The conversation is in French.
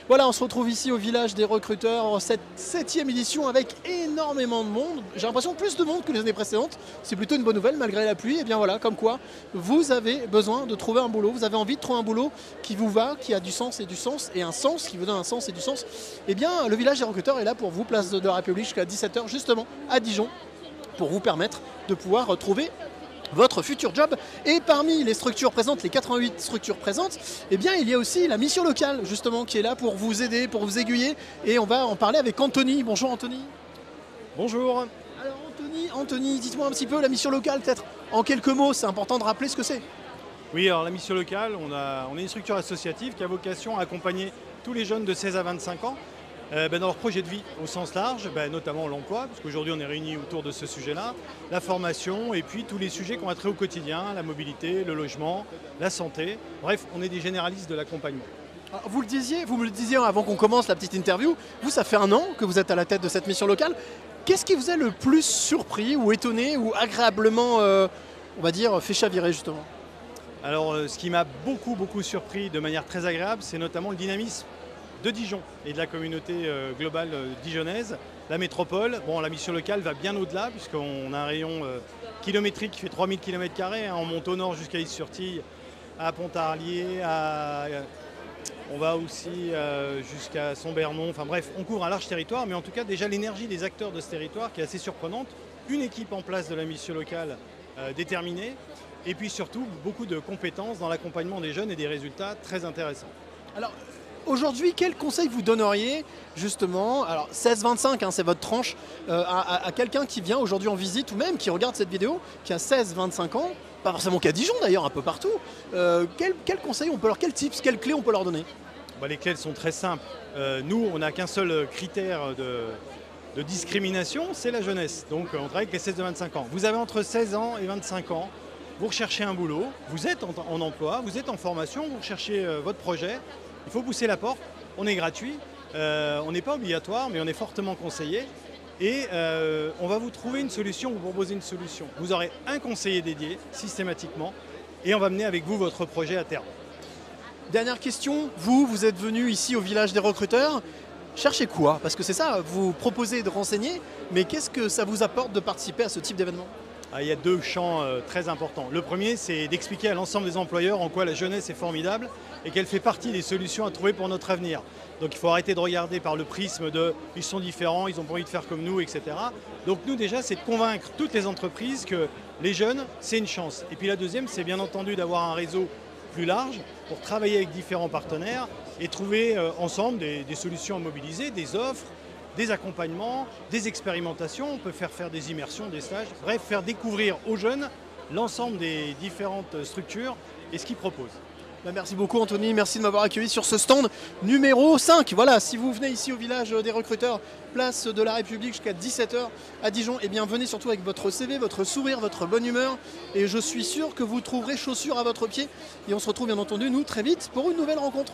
Voilà, on se retrouve ici au village des recruteurs, cette 7e édition avec énormément de monde. J'ai l'impression plus de monde que les années précédentes. C'est plutôt une bonne nouvelle malgré la pluie. Et bien voilà, comme quoi vous avez besoin de trouver un boulot. Vous avez envie de trouver un boulot qui vous va, qui a du sens et un sens, qui vous donne un sens et du sens. Et bien le village des recruteurs est là pour vous, place de la République jusqu'à 17h justement à Dijon, pour vous permettre de pouvoir trouver votre futur job. Et parmi les structures présentes, les 88 structures présentes, eh bien il y a aussi la mission locale justement qui est là pour vous aider, pour vous aiguiller, et on va en parler avec Anthony. Bonjour Anthony. Bonjour. Alors Anthony, dites-moi un petit peu la mission locale, peut-être en quelques mots, c'est important de rappeler ce que c'est. Oui, alors la mission locale, on est une structure associative qui a vocation à accompagner tous les jeunes de 16 à 25 ans dans leur projet de vie au sens large, notamment l'emploi, parce qu'aujourd'hui on est réunis autour de ce sujet-là, la formation et puis tous les sujets qu'on a trait au quotidien, la mobilité, le logement, la santé. Bref, on est des généralistes de l'accompagnement. Vous me le disiez avant qu'on commence la petite interview, vous ça fait un an que vous êtes à la tête de cette mission locale. Qu'est-ce qui vous a le plus surpris ou étonné ou agréablement, on va dire, fait chavirer justement? Alors ce qui m'a beaucoup surpris de manière très agréable, c'est notamment le dynamisme de Dijon et de la communauté globale dijonnaise, la métropole. Bon, la mission locale va bien au-delà puisqu'on a un rayon kilométrique qui fait 3000 km². On monte au nord jusqu'à Is-sur-Tille, à Pontarlier, on va aussi jusqu'à Sombernon. Enfin bref, on couvre un large territoire, mais en tout cas déjà l'énergie des acteurs de ce territoire qui est assez surprenante. Une équipe en place de la mission locale déterminée et puis surtout beaucoup de compétences dans l'accompagnement des jeunes et des résultats très intéressants. Alors, aujourd'hui, quel conseil vous donneriez justement, alors 16-25, c'est votre tranche, à quelqu'un qui vient aujourd'hui en visite ou même qui regarde cette vidéo, qui a 16-25 ans, pas forcément qu'à Dijon d'ailleurs, un peu partout. Quel conseil on peut quels tips, quelles clés on peut leur donner? Les clés sont très simples. Nous, on n'a qu'un seul critère de discrimination, c'est la jeunesse. Donc on travaille avec les 16-25 ans. Vous avez entre 16 ans et 25 ans, vous recherchez un boulot, vous êtes en emploi, vous êtes en formation, vous recherchez votre projet. Il faut pousser la porte, on est gratuit, on n'est pas obligatoire, mais on est fortement conseillé. Et on va vous trouver une solution, vous proposer une solution. Vous aurez un conseiller dédié, systématiquement, et on va mener avec vous votre projet à terme. Dernière question, vous êtes venu ici au village des recruteurs, cherchez quoi? Parce que c'est ça, vous proposez de renseigner, mais qu'est-ce que ça vous apporte de participer à ce type d'événement? Il y a deux champs très importants. Le premier, c'est d'expliquer à l'ensemble des employeurs en quoi la jeunesse est formidable et qu'elle fait partie des solutions à trouver pour notre avenir. Donc il faut arrêter de regarder par le prisme de « ils sont différents, ils n'ont pas envie de faire comme nous », etc. Donc nous déjà, c'est de convaincre toutes les entreprises que les jeunes, c'est une chance. Et puis la deuxième, c'est bien entendu d'avoir un réseau plus large pour travailler avec différents partenaires et trouver ensemble des solutions à mobiliser, des offres, des accompagnements, des expérimentations, on peut faire des immersions, des stages, bref, faire découvrir aux jeunes l'ensemble des différentes structures et ce qu'ils proposent. Merci beaucoup Anthony, merci de m'avoir accueilli sur ce stand numéro 5. Voilà, si vous venez ici au village des recruteurs, place de la République jusqu'à 17h à Dijon, eh bien venez surtout avec votre CV, votre sourire, votre bonne humeur, et je suis sûr que vous trouverez chaussures à votre pied. Et on se retrouve bien entendu, nous, très vite pour une nouvelle rencontre.